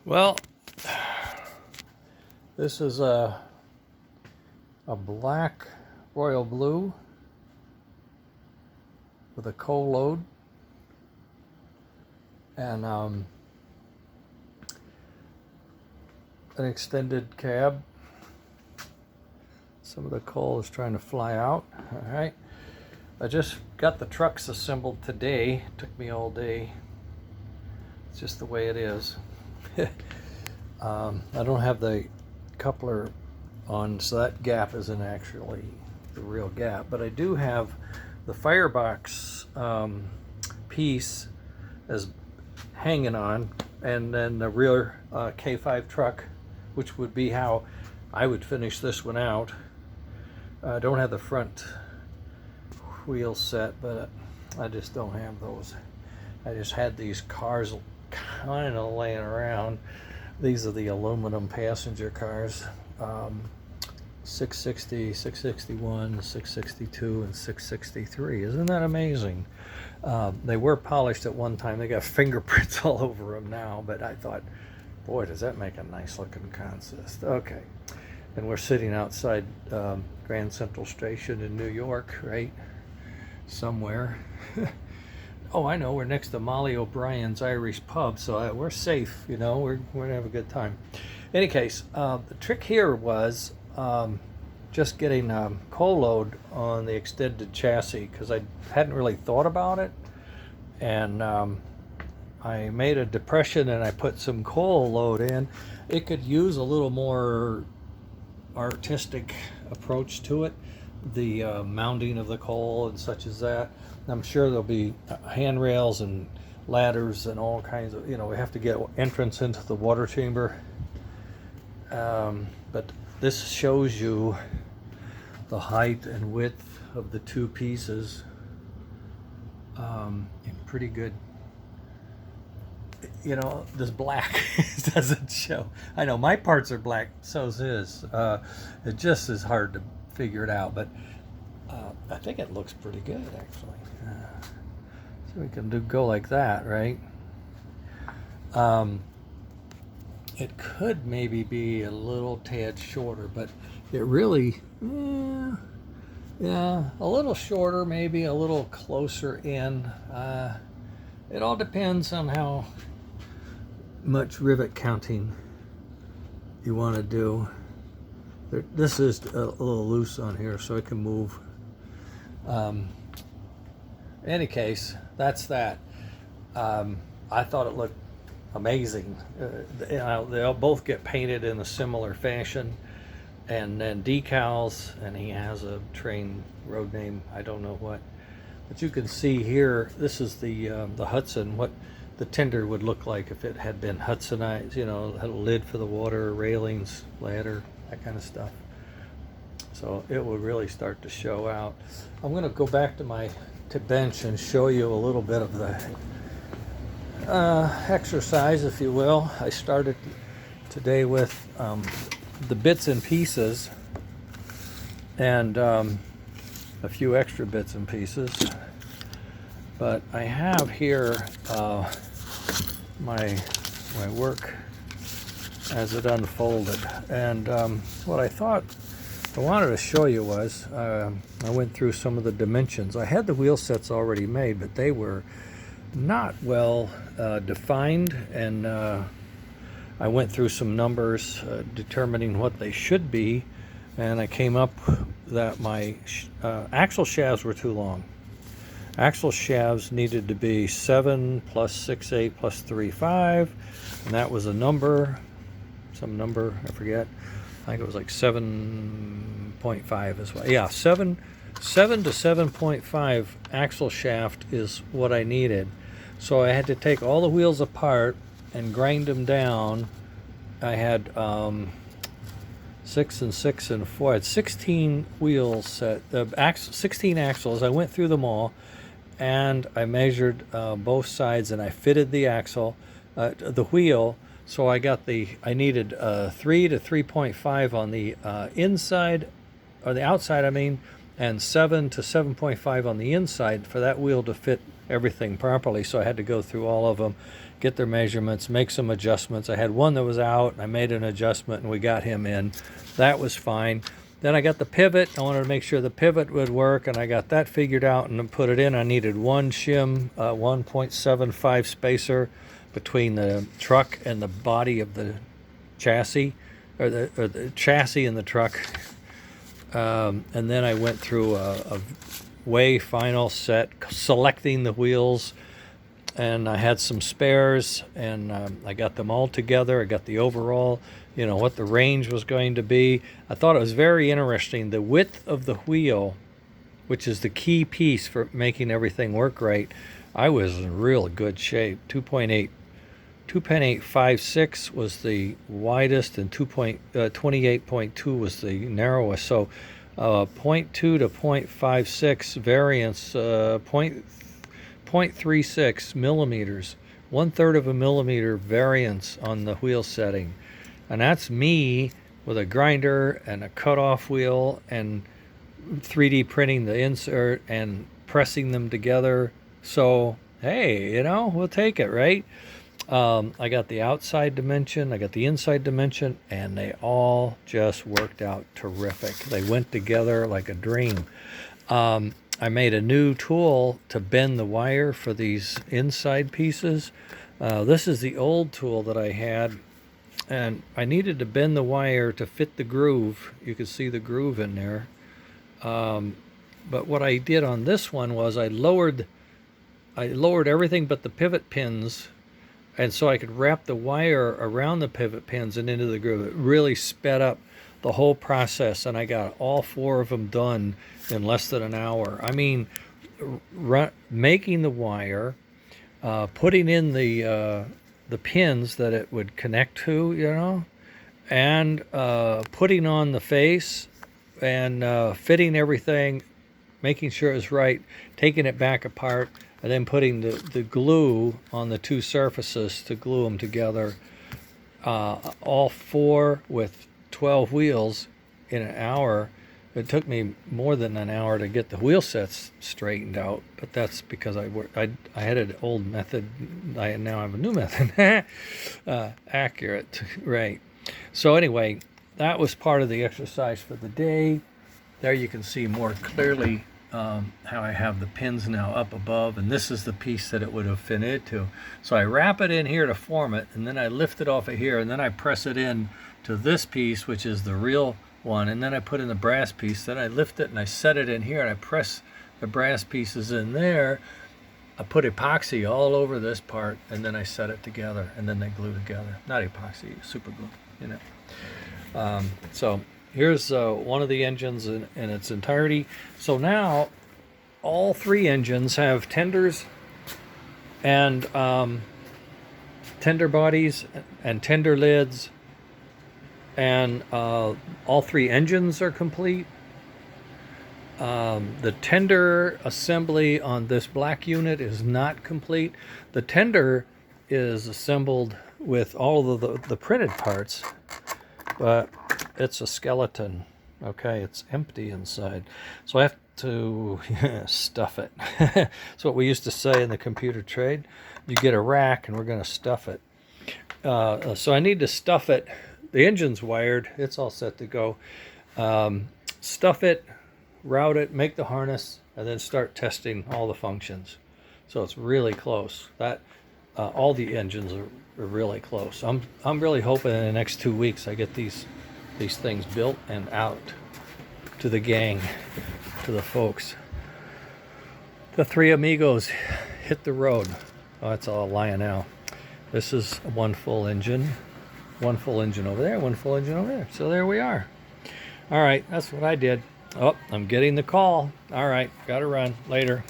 Well, this is a black royal blue with a coal load and an extended cab. Some of the coal is trying to fly out. All right. I just got the trucks assembled today. It took me all day. It's just the way it is. I don't have the coupler on, so that gap isn't actually the real gap, but I do have the firebox piece as hanging on, and then the rear K5 truck, which would be how I would finish this one out. I don't have the front wheel set, but I just don't have those. I just had these cars kind of laying around. These are the aluminum passenger cars, 660, 661, 662, and 663. Isn't that amazing? They were polished at one time. They got fingerprints all over them now, but I thought, boy, does that make a nice looking consist. Okay, and we're sitting outside Grand Central Station in New York, right? Somewhere. Oh, I know, we're next to Molly O'Brien's Irish Pub, so we're safe, you know, we're gonna have a good time. In any case, the trick here was just getting coal load on the extended chassis, because I hadn't really thought about it, and I made a depression and I put some coal load in. It could use a little more artistic approach to it, the mounting of the coal and such as that. I'm sure there'll be handrails and ladders and all kinds of, you know, we have to get entrance into the water chamber. But this shows you the height and width of the two pieces in pretty good, you know, this black doesn't show. I know my parts are black, so's his. It just is hard to figure it out, but I think it looks pretty good actually. So we can go like that, right? It could maybe be a little tad shorter, but it really, yeah, a little shorter, maybe a little closer in. It all depends on how much rivet counting you want to do. This is a little loose on here, so it can move. In any case, that's that. I thought it looked amazing. You know, they'll both get painted in a similar fashion, and then decals, and he has a train road name, I don't know what, but you can see here, this is the Hudson, what the tender would look like if it had been Hudsonized, you know, had a lid for the water, railings, ladder, that kind of stuff. So it will really start to show out. I'm going to go back to my bench and show you a little bit of the exercise, if you will. I started today with the bits and pieces, and a few extra bits and pieces. But I have here my work as it unfolded, and what I thought I wanted to show you was I went through some of the dimensions. I had the wheel sets already made, but they were not well defined, and I went through some numbers determining what they should be, and I came up that my axle shafts were too long. Axle shafts needed to be 7 plus 6/8 plus 3/5, and that was a number, some number, I forget. I think it was like 7.5 as well. Yeah, 7 to 7.5 axle shaft is what I needed. So I had to take all the wheels apart and grind them down. I had 6 and 6 and 4. I had 16 wheels set, 16 axles. I went through them all, and I measured both sides, and I fitted the axle, the wheel. So I needed 3 to 3.5 on the inside, or the outside, I mean, and 7 to 7.5 on the inside for that wheel to fit everything properly. So I had to go through all of them, get their measurements, make some adjustments. I had one that was out, and I made an adjustment, and we got him in. That was fine. Then I got the pivot. I wanted to make sure the pivot would work, and I got that figured out and put it in. I needed one shim, 1.75 spacer between the truck and the body of the chassis, or the chassis and the truck. And then I went through a way final set, selecting the wheels, and I had some spares, and I got them all together. I got the overall, what the range was going to be. I thought it was very interesting. The width of the wheel, which is the key piece for making everything work right, I was in real good shape. 2.856 was the widest, and 28.2 was the narrowest. So 0.2 to 0.56 variance, 0.36 millimeters, 1/3 of a millimeter variance on the wheel setting. And that's me with a grinder and a cutoff wheel and 3D printing the insert and pressing them together. So, hey, we'll take it, right? I got the outside dimension, I got the inside dimension, and they all just worked out terrific. They went together like a dream. I made a new tool to bend the wire for these inside pieces. This is the old tool that I had, and I needed to bend the wire to fit the groove. You can see the groove in there. But what I did on this one was I lowered everything but the pivot pins, and so I could wrap the wire around the pivot pins and into the groove. It really sped up the whole process, and I got all 4 of them done in less than an hour. I mean, making the wire, putting in the pins that it would connect to, and putting on the face, and fitting everything, making sure it was right, taking it back apart, and then putting the glue on the 2 surfaces to glue them together. All 4 with 12 wheels in an hour. It took me more than an hour to get the wheel sets straightened out, but that's because I had an old method. I now have a new method. Accurate, right? So anyway, that was part of the exercise for the day. There you can see more clearly how I have the pins now up above, and this is the piece that it would have fit into. So I wrap it in here to form it, and then I lift it off of here, and then I press it in to this piece, which is the real one, and then I put in the brass piece. Then I lift it and I set it in here, and I press the brass pieces in there. I put epoxy all over this part, and then I set it together, and then they glue together. Not epoxy, super glue, So here's one of the engines in its entirety. So now all 3 engines have tenders and tender bodies and tender lids, and all 3 engines are complete. The tender assembly on this black unit is not complete. The tender is assembled with all of the printed parts, but it's a skeleton. Okay, it's empty inside, so I have to stuff it. That's what we used to say in the computer trade. You get a rack and we're going to stuff it. So I need to stuff it. The engine's wired, it's all set to go. Stuff it, route it, make the harness, and then start testing all the functions. So it's really close. That all the engines are really close. I'm really hoping in the next 2 weeks I get these things built and out to the gang, to the folks. The 3 amigos hit the road. Oh, it's all lying now. This is one full engine over there, one full engine over there. So there we are. All right, that's what I did. Oh, I'm getting the call. All right, gotta run. Later.